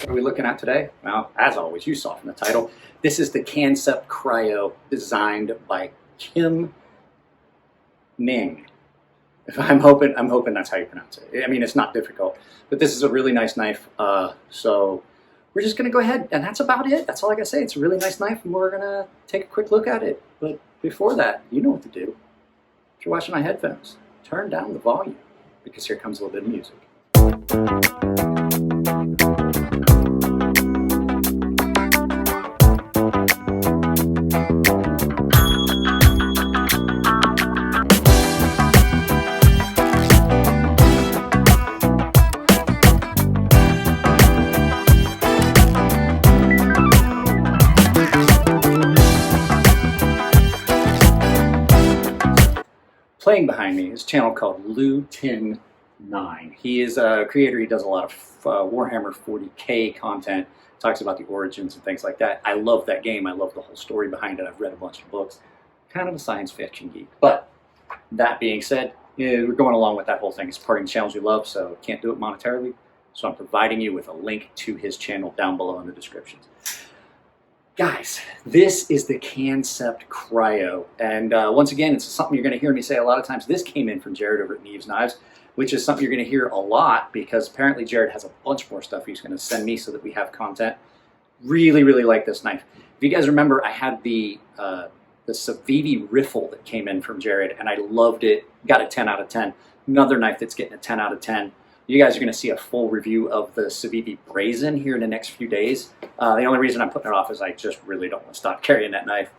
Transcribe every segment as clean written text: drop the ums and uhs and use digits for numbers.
What are we looking at today? Well, as always, you saw from the title, this is the Kansept Kryo designed by Kim Ning. I'm hoping that's how you pronounce it. I mean, it's not difficult, but this is a really nice knife. So we're just gonna go ahead, and that's about it. That's all I gotta say. It's a really nice knife, and we're gonna take a quick look at it. But before that, you know what to do. If you're watching my headphones, turn down the volume, because here comes a little bit of music. Playing behind me is a channel called Lu10.9. He is a creator. He does a lot of Warhammer 40K content, talks about the origins and things like that. I love that game. I love the whole story behind it. I've read a bunch of books. Kind of a science fiction geek. But that being said, we're going along with that whole thing. It's supporting channels you love, so can't do it monetarily. So I'm providing you with a link to his channel down below in the descriptions. Guys, this is the Kansept Kryo, and once again, it's something you're going to hear me say a lot of times. This came in from Jared over at Neeves Knives, which is something you're going to hear a lot because apparently Jared has a bunch more stuff he's going to send me so that we have content. Really, really like this knife. If you guys remember, I had the CIVIVI Riffle that came in from Jared, and I loved it. Got a 10 out of 10. Another knife that's getting a 10 out of 10. You guys are going to see a full review of the CIVIVI Brazen here in the next few days. The only reason I'm putting it off is I just really don't want to stop carrying that knife.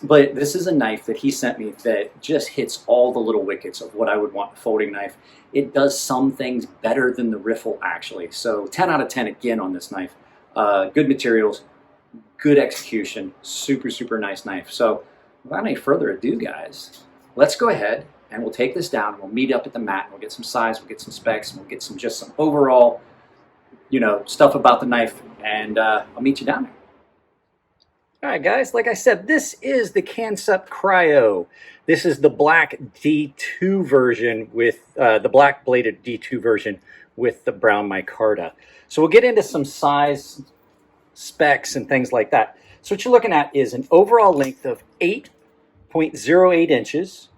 But this is a knife that he sent me that just hits all the little wickets of what I would want a folding knife. It does some things better than the Riffle, actually. So 10 out of 10 again on this knife. Good materials, good execution, super, super nice knife. So without any further ado, guys, let's go ahead and we'll take this down. We'll meet up at the mat. We'll get some size. We'll get some specs. And we'll get some overall, stuff about the knife. And I'll meet you down there. All right, guys. Like I said, this is the Kansept Kryo. This is the black D2 version with the black bladed D2 version with the brown micarta. So we'll get into some size, specs, and things like that. So what you're looking at is an overall length of 8.08 inches.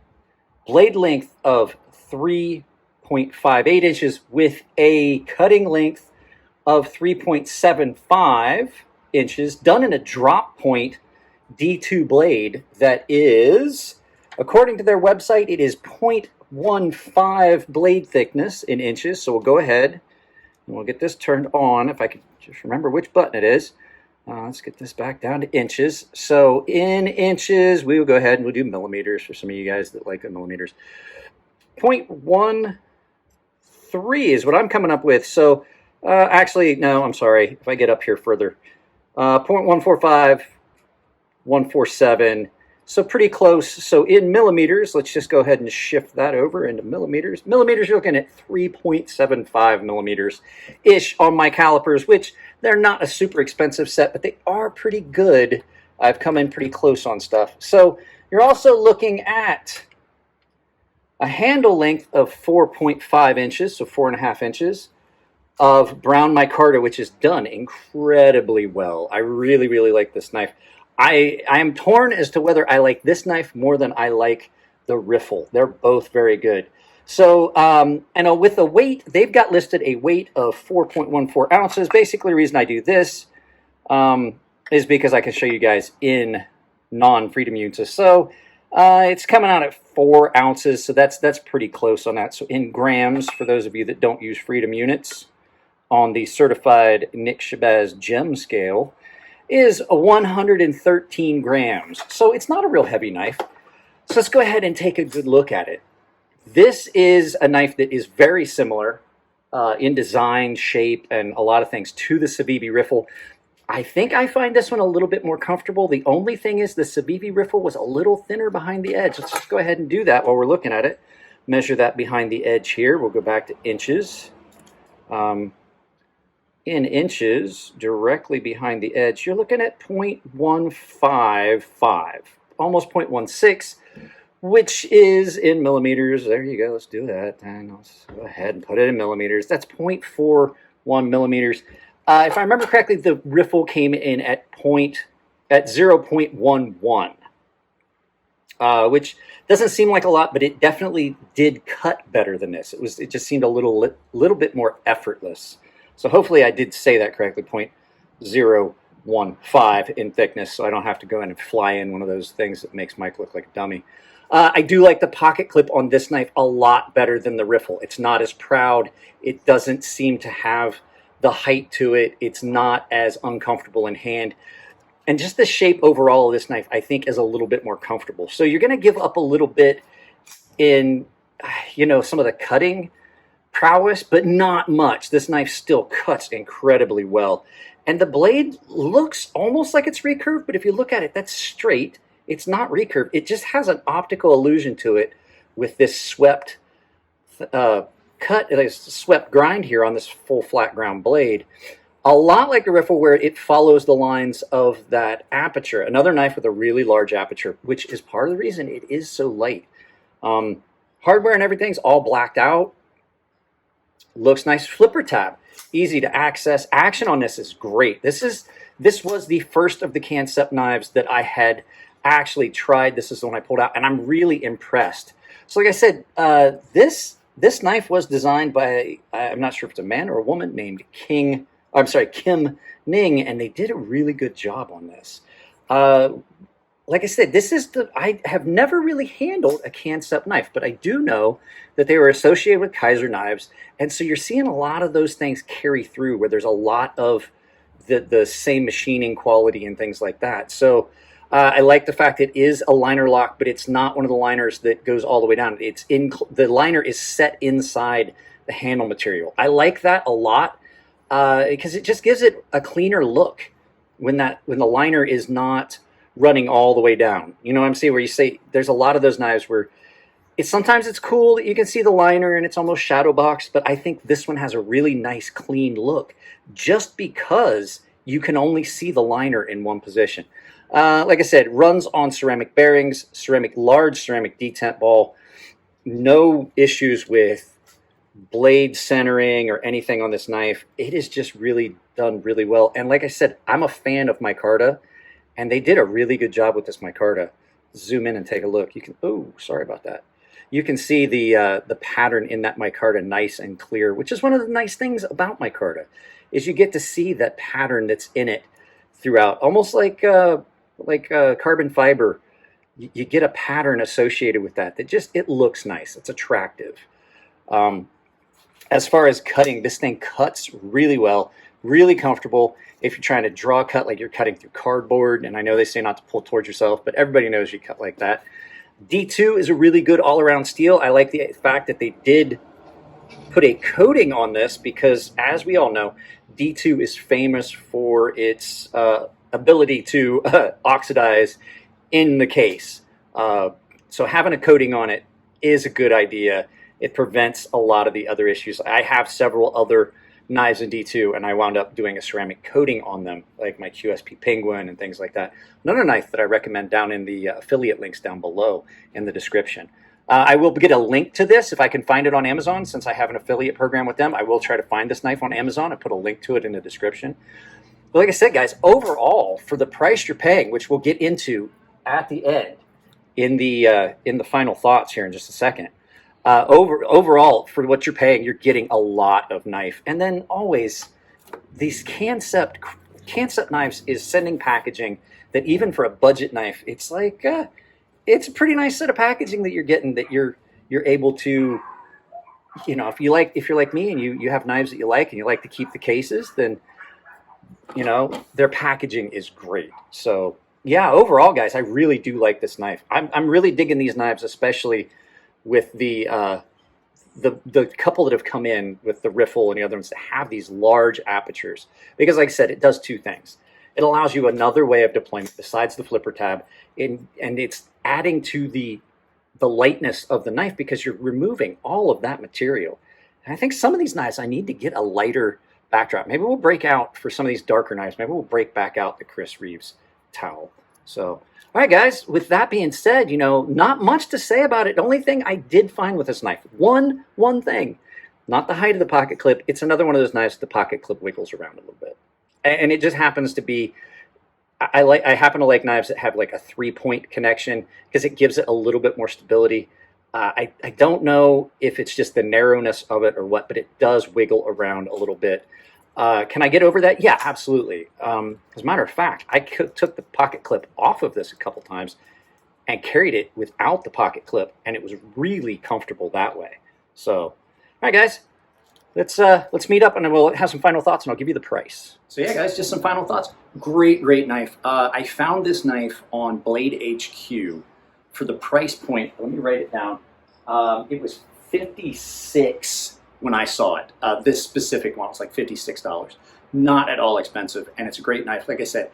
Blade length of 3.58 inches with a cutting length of 3.75 inches, done in a drop point D2 blade that is, according to their website, it is 0.15 blade thickness in inches. So we'll go ahead and we'll get this turned on, if I could just remember which button it is. Let's get this back down to inches. So in inches, we will go ahead and we'll do millimeters for some of you guys that like the millimeters. 0.13 is what I'm coming up with. So actually, no, I'm sorry. If I get up here further, 0.145, 147. So pretty close. So in millimeters, let's just go ahead and shift that over into millimeters. Millimeters, you're looking at 3.75 millimeters-ish on my calipers, which they're not a super expensive set, but they are pretty good. I've come in pretty close on stuff. So you're also looking at a handle length of 4.5 inches, so 4.5 inches, of brown micarta, which is done incredibly well. I really, really like this knife. I am torn as to whether I like this knife more than I like the Riffle. They're both very good. So, and with the weight, they've got listed a weight of 4.14 ounces. Basically, the reason I do this is because I can show you guys in non-freedom units. So, it's coming out at 4 ounces, so that's pretty close on that. So, in grams, for those of you that don't use freedom units, on the certified Nick Shabazz gem scale, is 113 grams. So it's not a real heavy knife. So let's go ahead and take a good look at it. This is a knife that is very similar in design, shape, and a lot of things to the CIVIVI Riffle. I think I find this one a little bit more comfortable. The only thing is the CIVIVI Riffle was a little thinner behind the edge. Let's just go ahead and do that while we're looking at it. Measure that behind the edge here. We'll go back to inches. In inches, directly behind the edge, you're looking at 0.155, almost 0.16, which is in millimeters. There you go. Let's do that. And let's go ahead and put it in millimeters. That's 0.41 millimeters. If I remember correctly, the riffle came in at 0.11, which doesn't seem like a lot, but it definitely did cut better than this. It just seemed a little bit more effortless. So hopefully I did say that correctly. 0.015 in thickness, so I don't have to go in and fly in one of those things that makes Mike look like a dummy. I do like the pocket clip on this knife a lot better than the riffle. It's not as proud. It doesn't seem to have the height to it. It's not as uncomfortable in hand. And just the shape overall of this knife, I think, is a little bit more comfortable. So you're going to give up a little bit in, some of the cutting prowess, but not much. This knife still cuts incredibly well. And the blade looks almost like it's recurved, but if you look at it, that's straight. It's not recurved. It just has an optical illusion to it with this swept swept grind here on this full flat ground blade. A lot like the riffle, where it follows the lines of that aperture. Another knife with a really large aperture, which is part of the reason it is so light. Hardware and everything's all blacked out. Looks nice. Flipper tab, easy to access. Action on this is great. This was the first of the Kansept knives that I had actually tried. This is the one I pulled out, and I'm really impressed. So like I said, this knife was designed by, I'm not sure if it's a man or a woman, named Kim Ning, and they did a really good job on this. Like I said, I have never really handled a Kansept knife, but I do know that they were associated with Kaiser knives, and so you're seeing a lot of those things carry through, where there's a lot of the same machining quality and things like that. So I like the fact it is a liner lock, but it's not one of the liners that goes all the way down. The liner is set inside the handle material. I like that a lot because it just gives it a cleaner look when the liner is not running all the way down. You know what I'm saying? Where you say there's a lot of those knives where sometimes it's cool that you can see the liner and it's almost shadow boxed, but I think this one has a really nice clean look just because you can only see the liner in one position. Like I said, runs on ceramic bearings, large ceramic detent ball. No issues with blade centering or anything on this knife. It is just really done really well. And like I said, I'm a fan of micarta, and they did a really good job with this micarta. Zoom in and take a look. You can, oh, sorry about that. You can see the pattern in that micarta nice and clear, which is one of the nice things about micarta, is you get to see that pattern that's in it throughout, almost like carbon fiber. You get a pattern associated with that it looks nice. It's attractive. As far as cutting, this thing cuts really well, really comfortable. If you're trying to draw a cut like you're cutting through cardboard, and I know they say not to pull towards yourself, but everybody knows you cut like that. D2 is a really good all-around steel. I like the fact that they did put a coating on this because, as we all know, D2 is famous for its ability to oxidize in the case. So having a coating on it is a good idea. It prevents a lot of the other issues. I have several other knives in D2, and I wound up doing a ceramic coating on them, like my QSP Penguin and things like that. Another knife that I recommend down in the affiliate links down below in the description. I will get a link to this if I can find it on Amazon. Since I have an affiliate program with them, I will try to find this knife on Amazon and put a link to it in the description. But like I said, guys, overall, for the price you're paying, which we'll get into at the end in the final thoughts here in just a second, overall, for what you're paying, you're getting a lot of knife. And then always, these Kansept knives is sending packaging that even for a budget knife, it's like it's a pretty nice set of packaging that you're getting, that you're able to, if you're like me and you have knives that you like and you like to keep the cases, then their packaging is great. So yeah, overall, guys, I really do like this knife. I'm really digging these knives, especially with the couple that have come in with the riffle and the other ones that have these large apertures, because like I said, it does two things. It allows you another way of deployment besides the flipper tab, and it's adding to the lightness of the knife because you're removing all of that material. And I think some of these knives, I need to get a lighter backdrop. Maybe we'll break out for some of these darker knives. Maybe we'll break back out the Chris Reeves towel. So, all right, guys, with that being said, not much to say about it. The only thing I did find with this knife, one thing, not the height of the pocket clip. It's another one of those knives the pocket clip wiggles around a little bit. And it just happens to be, I happen to like knives that have like a 3-point connection because it gives it a little bit more stability. I don't know if it's just the narrowness of it or what, but it does wiggle around a little bit. Can I get over that? Yeah, absolutely. As a matter of fact, I took the pocket clip off of this a couple times and carried it without the pocket clip, and it was really comfortable that way. So, all right, guys, let's meet up and we'll have some final thoughts, and I'll give you the price. So yeah, guys, just some final thoughts. Great knife. I found this knife on Blade HQ for the price point. Let me write it down. It was $56 when I saw it. This specific one was like $56. Not at all expensive, and it's a great knife. Like I said,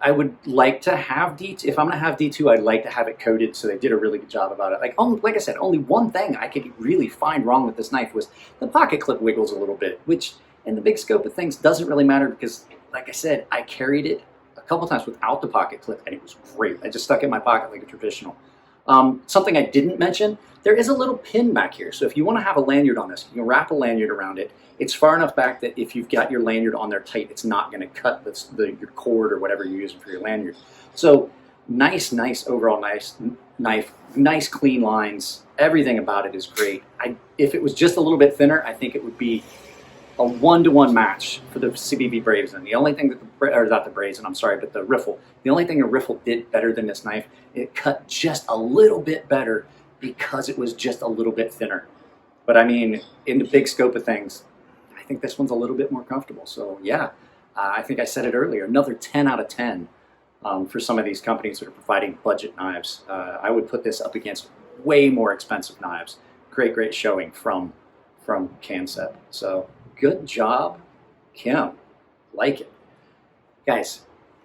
I would like to have D2. If I'm going to have D2, I'd like to have it coated, so they did a really good job about it. Like I said, only one thing I could really find wrong with this knife was the pocket clip wiggles a little bit, which in the big scope of things doesn't really matter because, like I said, I carried it a couple times without the pocket clip, and it was great. I just stuck it in my pocket like a traditional. Something I didn't mention, there is a little pin back here. So if you want to have a lanyard on this, you can wrap a lanyard around it. It's far enough back that if you've got your lanyard on there tight, it's not going to cut your cord or whatever you're using for your lanyard. So nice overall knife, nice clean lines. Everything about it is great. If it was just a little bit thinner, I think it would be a 1-to-1 match for the CIVIVI Brazen. The only thing that not the Brazen, I'm sorry, but the Riffle. The only thing the Riffle did better than this knife, it cut just a little bit better because it was just a little bit thinner. But I mean, in the big scope of things, I think this one's a little bit more comfortable. So yeah, I think I said it earlier, another 10 out of 10 for some of these companies that are providing budget knives. I would put this up against way more expensive knives. Great showing from Kansept. So good job, Kim. Like it. Guys,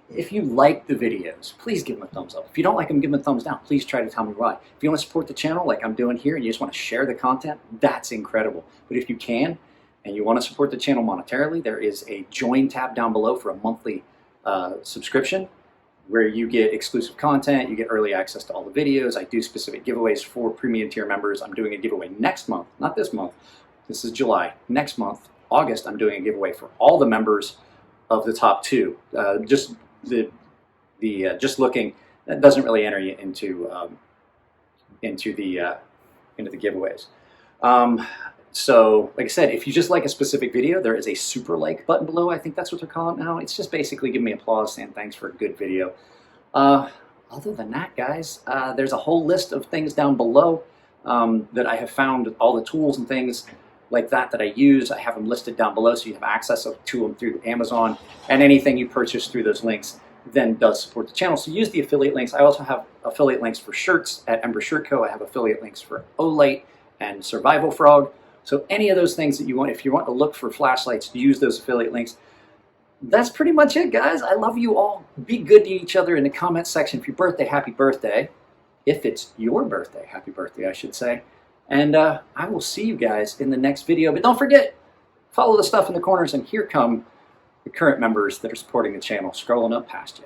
if you like the videos, please give them a thumbs up. If you don't like them, give them a thumbs down. Please try to tell me why. If you want to support the channel like I'm doing here and you just want to share the content, that's incredible. But if you can and you want to support the channel monetarily, there is a join tab down below for a monthly subscription where you get exclusive content, you get early access to all the videos. I do specific giveaways for premium tier members. I'm doing a giveaway next month, not this month. This is July. Next month, August, I'm doing a giveaway for all the members of the top 2. Just looking, that doesn't really enter you into the giveaways. So, like I said, if you just like a specific video, there is a super like button below. I think that's what they're calling it now. It's just basically giving me applause, saying thanks for a good video. Other than that, guys, there's a whole list of things down below that I have found, all the tools and things like that I use. I have them listed down below so you have access to them through Amazon, and anything you purchase through those links then does support the channel. So use the affiliate links. I also have affiliate links for shirts at Ember Shirt Co. I have affiliate links for Olight and Survival Frog. So any of those things that you want, if you want to look for flashlights, use those affiliate links. That's pretty much it, guys. I love you all. Be good to each other in the comment section. If your birthday, happy birthday. If it's your birthday, happy birthday, I should say. And I will see you guys in the next video. But don't forget, follow the stuff in the corners, and here come the current members that are supporting the channel, scrolling up past you.